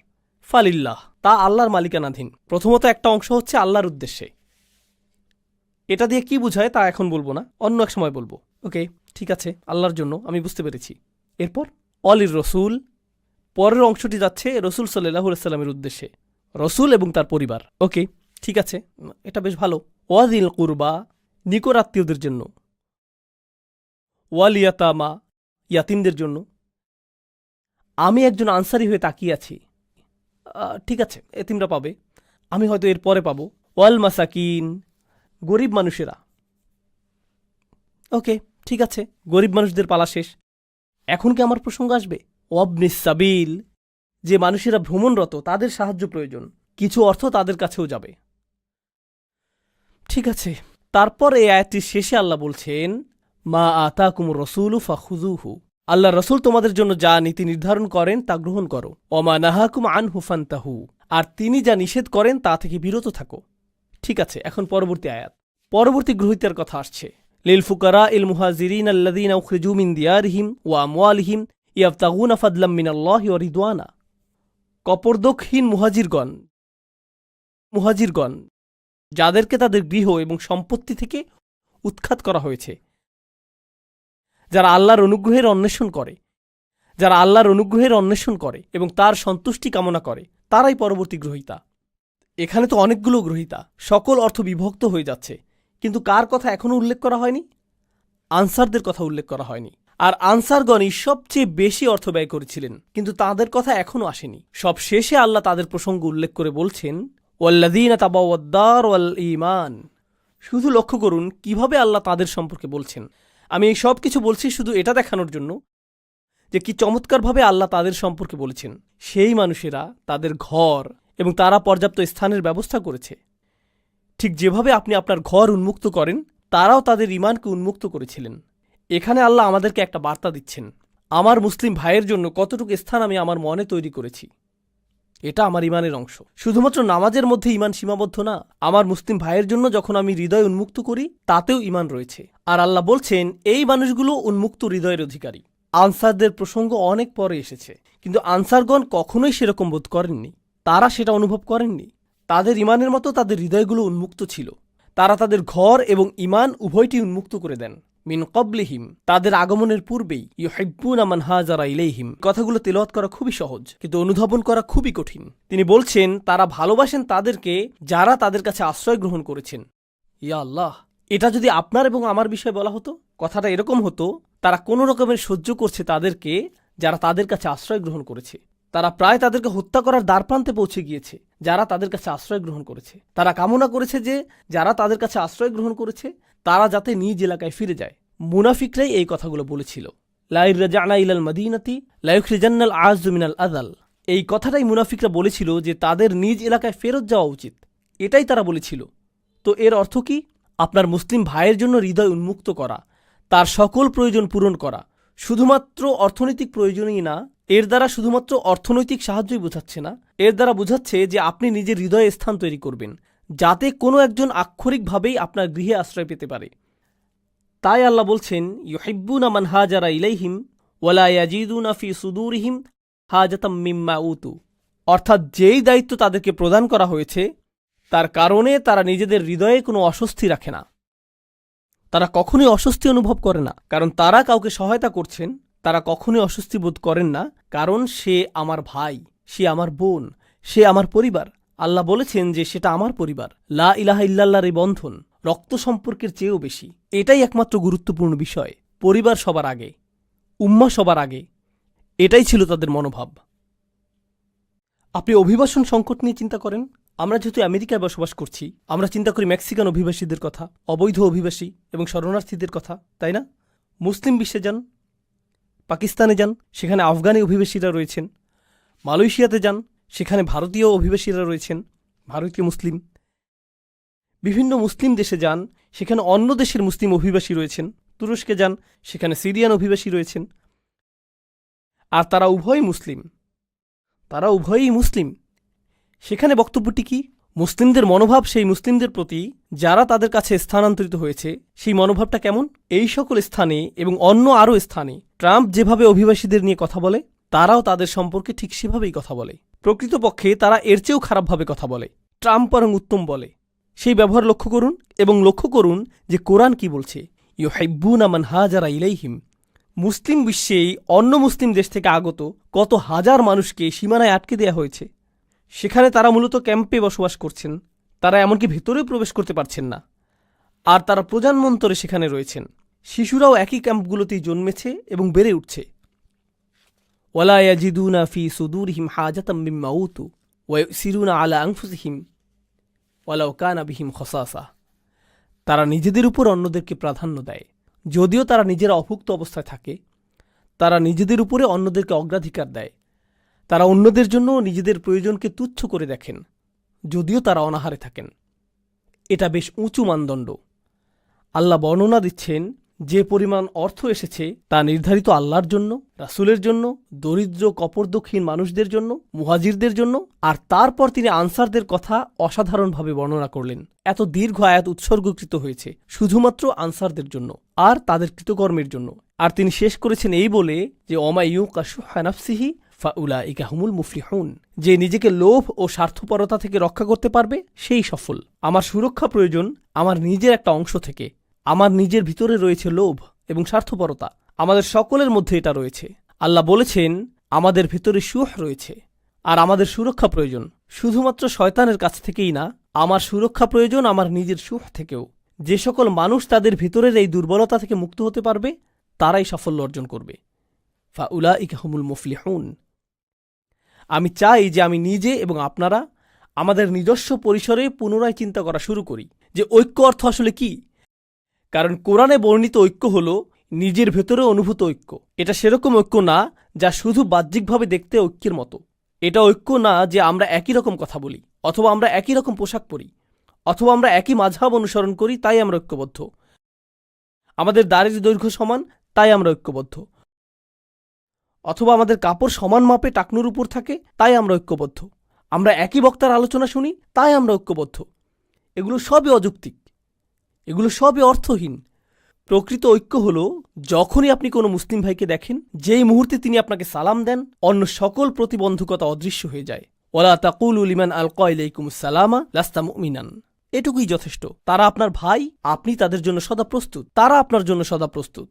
ফালিল্লাহ, তা আল্লাহর মালিকানাধীন। প্রথমত একটা অংশ হচ্ছে আল্লাহর উদ্দেশ্যে। এটা দিয়ে কি বুঝায় তা এখন বলবো না, অন্য এক সময় বলবো। ওকে, ঠিক আছে, আল্লাহর জন্য, আমি বুঝতে পেরেছি। এরপর অলির রসুল, পরের অংশটি যাচ্ছে রসুল সাল্লাল্লাহু আলাইহি সাল্লামের উদ্দেশ্যে, রসুল এবং তার পরিবার। ওকে, ঠিক আছে, এটা বেশ ভালো। ওয়াজিল কুরবা, নিকট আত্মীয়দের জন্য। ওয়ালিয়াতামা, ইয়াতিমদের জন্য। আমি একজন আনসারি হয়ে তাকিয়ে আছি, ঠিক আছে, এতিমরা পাবে, আমি হয়তো এর পরে পাবো। ওয়াল মাসাকিন, গরিব মানুষেরা। ওকে, ঠিক আছে, গরিব মানুষদের পালা শেষ। এখন কি আমার প্রসঙ্গ আসবে? ওয়াবনিস সাবিল, যে মানুষেরা ভ্রমণরত, তাদের সাহায্য প্রয়োজন, কিছু অর্থ তাদের কাছেও যাবে। ঠিক আছে, তারপর এই আয়াতটির শেষে আল্লাহ বলছেন, মা আতাকুমুর রসুলু ফাখুযুহু, আল্লাহ রসুল তোমাদের জন্য যা নীতি নির্ধারণ করেন তা গ্রহণ করো। ওমা নাহাকুম আনহু ফান্তাহু, আর তিনি যা নিষেধ করেন তা থেকে বিরত থাকো। ঠিক আছে, এখন পরবর্তী আয়াত, পরবর্তী গ্রহীতার কথা আসছে। লিল ফুকারা ইল মুহাজিরিন আল্লাযীনা উখরিজু মিন দিয়ারিহিম ওয়া আমওয়ালিহিম ইয়াবতাগুনা ফাদলাম মিনাল্লাহি ওয়া রিদওয়ানা, কপরদকহীন মুহাজিরগণ, যাদেরকে তাদের গৃহ এবং সম্পত্তি থেকে উৎখাত করা হয়েছে, যারা আল্লাহর অনুগ্রহের অন্বেষণ করে এবং তার সন্তুষ্টি কামনা করে, তারাই পরবর্তী গ্রহীতা। এখানে তো অনেকগুলো গ্রহীতা, সকল অর্থ বিভক্ত হয়ে যাচ্ছে, কিন্তু কার কথা এখনও উল্লেখ করা হয়নি? আনসারদের কথা উল্লেখ করা হয়নি। আর আনসারগণই সবচেয়ে বেশি অর্থ ব্যয় করেছিলেন, কিন্তু তাদের কথা এখনও আসেনি। সব শেষে আল্লাহ তাদের প্রসঙ্গ উল্লেখ করে বলছেন, ওয়াল্লাযীনা তাবাওয়াদ-দার ওয়াল ঈমান। শুধু লক্ষ্য করুন কিভাবে আল্লাহ তাদের সম্পর্কে বলছেন। আমি এই সব কিছু বলছি শুধু এটা দেখানোর জন্য যে কি চমৎকারভাবে আল্লাহ তাদের সম্পর্কে বলেছেন। সেই মানুষেরা তাদের ঘর এবং তারা পর্যাপ্ত স্থানের ব্যবস্থা করেছে। ঠিক যেভাবে আপনি আপনার ঘর উন্মুক্ত করেন, তারাও তাদের ঈমানকে উন্মুক্ত করেছিলেন। এখানে আল্লাহ আমাদেরকে একটা বার্তা দিচ্ছেন, আমার মুসলিম ভাইয়ের জন্য কতটুকু স্থান আমি আমার মনে তৈরি করেছি, এটা আমার ঈমানের অংশ। শুধুমাত্র নামাজের মধ্যে ঈমান সীমাবদ্ধ না, আমার মুসলিম ভাইয়ের জন্য যখন আমি হৃদয় উন্মুক্ত করি তাতেও ঈমান রয়েছে। আর আল্লাহ বলছেন এই মানুষগুলো উন্মুক্ত হৃদয়ের অধিকারী। আনসারদের প্রসঙ্গ অনেক পরে এসেছে, কিন্তু আনসারগণ কখনোই সেরকম বোধ করেননি, তারা সেটা অনুভব করেননি। তাদের ঈমানের মতো তাদের হৃদয়গুলো উন্মুক্ত ছিল। তারা তাদের ঘর এবং ঈমান উভয়টি উন্মুক্ত করে দেন। মিন ক্বাবলিহিম, তাদের আগমনের পূর্বেই। ইউহিব্বুনা মান হাজারা ইলাইহিম, কথাগুলো তেলাওয়াত করা খুবই সহজ, কিন্তু অনুধাবন করা খুবই কঠিন। তিনি বলছেন তারা ভালোবাসেন তাদেরকে যারা তাদের কাছে আশ্রয় গ্রহণ করেছেন। ইয়া আল্লাহ, এটা যদি আপনার এবং আমার বিষয়ে বলা হতো, কথাটা এরকম হতো, তারা কোনো রকমের সহ্য করছে তাদেরকে যারা তাদের কাছে আশ্রয় গ্রহণ করেছে। তারা প্রায় তাদেরকে হত্যা করার দ্বারপ্রান্তে পৌঁছে গিয়েছে যারা তাদের কাছে আশ্রয় গ্রহণ করেছে। তারা কামনা করেছে যে যারা তাদের কাছে আশ্রয় গ্রহণ করেছে তারা যাতে নিজ এলাকায় ফিরে যায়। মুনাফিকরাই এই কথাগুলো বলেছিল, লা ইন রাজা'না ইলাল মাদিনাতি লা ইউখরিজান্নাল আ'আজ্জু মিনাল আযাল। এই কথাটাই মুনাফিকরা বলেছিল যে তাদের নিজ এলাকায় ফেরত যাওয়া উচিত, এটাই তারা বলেছিল। তো এর অর্থ কি? আপনার মুসলিম ভাইয়ের জন্য হৃদয় উন্মুক্ত করা, তার সকল প্রয়োজন পূরণ করা, শুধুমাত্র অর্থনৈতিক প্রয়োজনই না, এর দ্বারা শুধুমাত্র অর্থনৈতিক সাহায্যই বোঝাচ্ছে না, এর দ্বারা বোঝাচ্ছে যে আপনি নিজের হৃদয়ে স্থান তৈরি করবেন যাতে কোনো একজন আক্ষরিকভাবেই আপনার গৃহে আশ্রয় পেতে পারে। তাই আল্লাহ বলছেন, ইউহিব্বুনা মান হাজারা ইলাইহিম ওয়ালা ইয়াজিদুনা ফি সুদুরিহিম হাজাতাম মিম্মা উতু। অর্থাৎ যেই দায়িত্ব তাদেরকে প্রদান করা হয়েছে তার কারণে তারা নিজেদের হৃদয়ে কোনো অস্বস্তি রাখে না। তারা কখনোই অস্বস্তি অনুভব করে না কারণ তারা কাউকে সহায়তা করছেন। তারা কখনোই অস্বস্তি বোধ করেন না কারণ সে আমার ভাই, সে আমার বোন, সে আমার পরিবার, আল্লাহ বলেছেন যে সেটা আমার পরিবার। লা ইলাহা ইল্লাল্লাহর এই বন্ধন রক্ত সম্পর্কের চেয়েও বেশি। এটাই একমাত্র গুরুত্বপূর্ণ বিষয়। পরিবার সবার আগে, উম্মাহ সবার আগে, এটাই ছিল তাদের মনোভাব। আপনি অভিবাসন সংকট নিয়ে চিন্তা করেন। আমরা যেহেতু আমেরিকায় বসবাস করছি, আমরা চিন্তা করি মেক্সিকান অভিবাসীদের কথা, অবৈধ অভিবাসী এবং শরণার্থীদের কথা, তাই না? মুসলিম বিশ্বে যান, পাকিস্তানে যান, সেখানে আফগানি অভিবাসীরা রয়েছেন। মালয়েশিয়াতে যান, সেখানে ভারতীয় অভিবাসীরা রয়েছেন, ভারতীয় মুসলিম। বিভিন্ন মুসলিম দেশে যান, সেখানে অন্য দেশের মুসলিম অভিবাসী রয়েছেন। তুরস্কে যান, সেখানে সিরিয়ান অভিবাসী রয়েছেন। আর তারা উভয়ই মুসলিম, তারা উভয়ই মুসলিম। সেখানে বক্তব্যটি কি? মুসলিমদের মনোভাব সেই মুসলিমদের প্রতি যারা তাদের কাছে স্থানান্তরিত হয়েছে, সেই মনোভাবটা কেমন? এই সকল স্থানে এবং অন্য আরও স্থানে ট্রাম্প যেভাবে অভিবাসীদের নিয়ে কথা বলে, তারাও তাদের সম্পর্কে ঠিক সেভাবেই কথা বলে। প্রকৃতপক্ষে তারা এর চেয়েও খারাপভাবে কথা বলে। ট্রাম্প বরং উত্তম বলে। সেই ব্যবহার লক্ষ্য করুন এবং লক্ষ্য করুন যে কোরআন কি বলছে। ইউহিব্বুনা মান হাজারা ইলাইহিম। মুসলিম বিশ্বেই অন্য মুসলিম দেশ থেকে আগত কত হাজার মানুষকে সীমানায় আটকে দেয়া হয়েছে। সেখানে তারা মূলত ক্যাম্পে বসবাস করছেন। তারা এমনকি ভেতরেও প্রবেশ করতে পারছেন না। আর তারা প্রজন্মান্তরে সেখানে রয়েছেন। শিশুরাও একই ক্যাম্পগুলোতেই জন্মেছে এবং বেড়ে উঠছে। ওয়ালা ইয়াজিদুনা ফি সুদুরিহিম হাজাতাম মিম্মা উতু ওয়া ইউসিরুনা আলা আনফুসিহিম ওয়ালাউ কানা বিহিম খাসাসা। তারা নিজেদের উপর অন্যদেরকে প্রাধান্য দেয়, যদিও তারা নিজেরা অভুক্ত অবস্থায় থাকে। তারা নিজেদের উপরে অন্যদেরকে অগ্রাধিকার দেয়। তারা অন্যদের জন্য নিজেদের প্রয়োজনকে তুচ্ছ করে দেখেন, যদিও তারা অনাহারে থাকেন। এটা বেশ উঁচু মানদণ্ড। আল্লাহ বর্ণনা দিচ্ছেন যে পরিমাণ অর্থ এসেছে তা নির্ধারিত আল্লাহর জন্য, রাসূলের জন্য, দরিদ্র কপরদক্ষিণ মানুষদের জন্য, মুহাজিরদের জন্য। আর তারপর তিনি আনসারদের কথা অসাধারণভাবে বর্ণনা করলেন। এত দীর্ঘ আয়াত উৎসর্গকৃত হয়েছে শুধুমাত্র আনসারদের জন্য আর তাদের কৃতকর্মের জন্য। আর তিনি শেষ করেছেন এই বলে যে ওমা ইউকা শুহা নাফসিহি ফাউলাইকা হুমুল মুফলিহুন। যে নিজেকে লোভ ও স্বার্থপরতা থেকে রক্ষা করতে পারবে সেই সফল। আমার সুরক্ষা প্রয়োজন আমার নিজের একটা অংশ থেকে। আমার নিজের ভিতরে রয়েছে লোভ এবং স্বার্থপরতা। আমাদের সকলের মধ্যে এটা রয়েছে। আল্লাহ বলেছেন আমাদের ভিতরে সুহ রয়েছে আর আমাদের সুরক্ষা প্রয়োজন শুধুমাত্র শয়তানের কাছ থেকেই না, আমার সুরক্ষা প্রয়োজন আমার নিজের সুহ থেকেও। যে সকল মানুষ তাদের ভিতরের এই দুর্বলতা থেকে মুক্ত হতে পারবে তারাই সাফল্য অর্জন করবে। ফাউলাইকা হুমুল মুফলিহুন। আমি চাই যে আমি নিজে এবং আপনারা আমাদের নিজস্ব পরিসরে পুনরায় চিন্তা করা শুরু করি যে ঐক্য অর্থ আসলে কি। কারণ কোরআনে বর্ণিত ঐক্য হল নিজের ভেতরে অনুভূত ঐক্য। এটা সেরকম ঐক্য না যা শুধু বাহ্যিকভাবে দেখতে ঐক্যের মতো। এটা ঐক্য না যে আমরা একই রকম কথা বলি, অথবা আমরা একই রকম পোশাক পরি, অথবা আমরা একই মাযহাব অনুসরণ করি তাই আমরা ঐক্যবদ্ধ, আমাদের দাড়ির দৈর্ঘ্য সমান তাই আমরা ঐক্যবদ্ধ, অথবা আমাদের কাপড় সমান মাপে টাকনুর উপর থাকে তাই আমরা ঐক্যবদ্ধ, আমরা একই বক্তার আলোচনা শুনি তাই আমরা ঐক্যবদ্ধ। এগুলো সবই অযৌক্তিক, এগুলো সবই অর্থহীন। প্রকৃত ঐক্য হল যখনই আপনি কোনো মুসলিম ভাইকে দেখেন, যেই মুহূর্তে তিনি আপনাকে সালাম দেন, অন্য সকল প্রতিবন্ধকতা অদৃশ্য হয়ে যায়। ওয়ালা তাকুলু লিমান আলকা ইলাইকুমুস সালামা লাস্তা মুমিনান। এটুকুই যথেষ্ট। তারা আপনার ভাই, আপনি তাদের জন্য সদা প্রস্তুত, তারা আপনার জন্য সদা প্রস্তুত।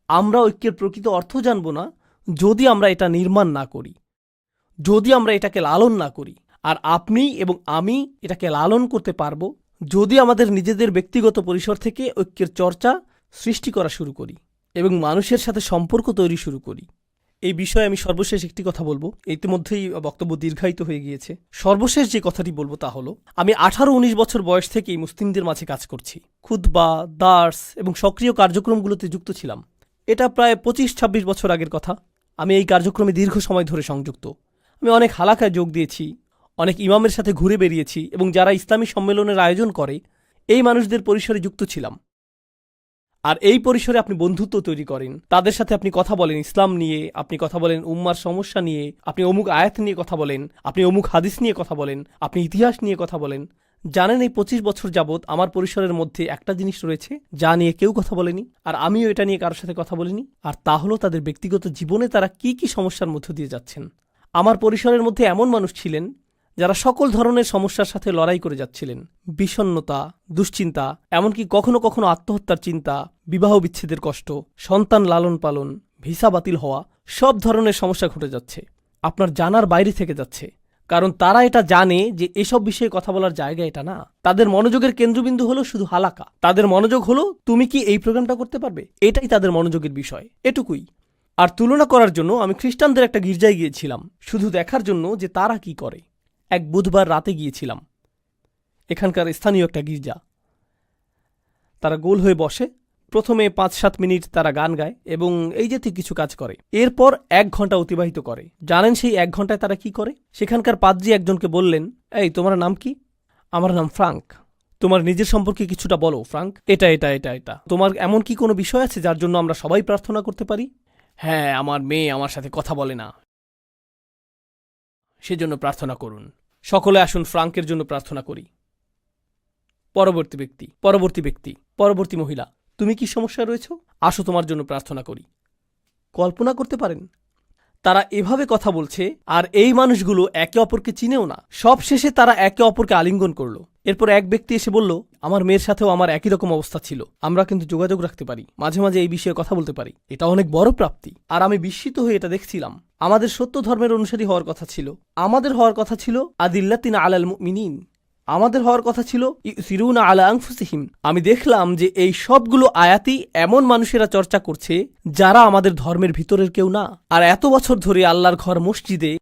আমরা ঐক্যের প্রকৃত অর্থ জানব না যদি আমরা এটা নির্মাণ না করি, যদি আমরা এটাকে লালন না করি। আর আপনি এবং আমি এটাকে লালন করতে পারব যদি আমাদের নিজেদের ব্যক্তিগত পরিসর থেকে ঐক্যের চর্চা সৃষ্টি করা শুরু করি এবং মানুষের সাথে সম্পর্ক তৈরি শুরু করি। এই বিষয়ে আমি সর্বশেষ একটি কথা বলবো। ইতিমধ্যেই বক্তব্য দীর্ঘায়িত হয়ে গিয়েছে। সর্বশেষ যে কথাটি বলবো তা হলো, আমি 18-19 বছর বয়স থেকেই মুসলিমদের মাঝে কাজ করছি। খুতবা, দার্স এবং সক্রিয় কার্যক্রমগুলোতে যুক্ত ছিলাম। এটা প্রায় 25-26 বছর আগের কথা। আমি এই কার্যক্রমে দীর্ঘ সময় ধরে সংযুক্ত। আমি অনেক হালাকায় যোগ দিয়েছি, অনেক ইমামের সাথে ঘুরে বেরিয়েছি এবং যারা ইসলামী সম্মেলনের আয়োজন করে এই মানুষদের পরিসরে যুক্ত ছিলাম। আর এই পরিসরে আপনি বন্ধুত্ব তৈরি করেন, তাদের সাথে আপনি কথা বলেন ইসলাম নিয়ে, আপনি কথা বলেন উম্মার সমস্যা নিয়ে, আপনি অমুক আয়াত নিয়ে কথা বলেন, আপনি অমুক হাদিস নিয়ে কথা বলেন, আপনি ইতিহাস নিয়ে কথা বলেন। জানেন এই 25 বছর যাবৎ আমার পরিসরের মধ্যে একটা জিনিস রয়েছে যা নিয়ে কেউ কথা বলেনি, আর আমিও এটা নিয়ে কারোর সাথে কথা বলিনি। আর তা হলো তাদের ব্যক্তিগত জীবনে তারা কি কি সমস্যার মধ্য দিয়ে যাচ্ছেন। আমার পরিসরের মধ্যে এমন মানুষ ছিলেন যারা সকল ধরনের সমস্যার সাথে লড়াই করে যাচ্ছিলেন। বিষণ্ণতা, দুশ্চিন্তা, এমনকি কখনো কখনো আত্মহত্যার চিন্তা, বিবাহ বিচ্ছেদের কষ্ট, সন্তান লালন পালন, ভিসা বাতিল হওয়া, সব ধরনের সমস্যা ঘটে যাচ্ছে। আপনার জানার বাইরে থেকে যাচ্ছে। কারণ তারা এটা জানে যে এসব বিষয়ে কথা বলার জায়গা এটা না। তাদের মনোযোগের কেন্দ্রবিন্দু হলো শুধু হালাকা। তাদের মনোযোগ হলো তুমি কি এই প্রোগ্রামটা করতে পারবে, এটাই তাদের মনোযোগের বিষয়, এটুকুই। আর তুলনা করার জন্য আমি খ্রিস্টানদের একটা গির্জায় গিয়েছিলাম, শুধু দেখার জন্য যে তারা কি করে। এক বুধবার রাতে গিয়েছিলাম, এখানকার স্থানীয় একটা গির্জা। তারা গোল হয়ে বসে, প্রথমে ৫-৭ মিনিট তারা গান গায় এবং এই জাতীয় কিছু কাজ করে। এরপর ১ ঘন্টা অতিবাহিত করে। জানেন সেই ১ ঘন্টায় তারা কি করে? সেখানকার পাদ্রী একজনকে বললেন, এই তোমার নাম কি? আমার নাম ফ্রাঙ্ক। তোমার নিজের সম্পর্কে কিছুটা বলো ফ্রাঙ্ক। এটা এটা এটা এটা তোমার এমন কি কোনো বিষয় আছে যার জন্য আমরা সবাই প্রার্থনা করতে পারি? হ্যাঁ, আমার মেয়ে আমার সাথে কথা বলে না, সেজন্য প্রার্থনা করুন। সকলে আসুন ফ্রাঙ্কের জন্য প্রার্থনা করি। পরবর্তী ব্যক্তি, পরবর্তী ব্যক্তি, পরবর্তী মহিলা, তুমি কি সমস্যা রয়েছ? আসো তোমার জন্য প্রার্থনা করি। কল্পনা করতে পারেন তারা এভাবে কথা বলছে, আর এই মানুষগুলো একে অপরকে চিনেও না। সব শেষে তারা একে অপরকে আলিঙ্গন করলো। এরপর এক ব্যক্তি এসে বলল, আমার মেয়ের সাথেও আমার একই রকম অবস্থা ছিল, আমরা কিন্তু যোগাযোগ রাখতে পারি, মাঝে মাঝে এই বিষয়ে কথা বলতে পারি, এটা অনেক বড় প্রাপ্তি। আর আমি বিস্মিত হয়ে এটা দেখছিলাম। আমাদের সত্য ধর্মের অনুসারী হওয়ার কথা ছিল, আমাদের হওয়ার কথা ছিল আদিল্লাতিনা আলাল মুমিনিন, আমাদের হওয়ার কথা ছিল ইউসিরুনা আলা আনফুসিহিম। আমি দেখলাম যে এই সবগুলো আয়াতই এমন মানুষেরা চর্চা করছে যারা আমাদের ধর্মের ভিতরের কেউ না। আর এত বছর ধরে আল্লাহর ঘর মসজিদে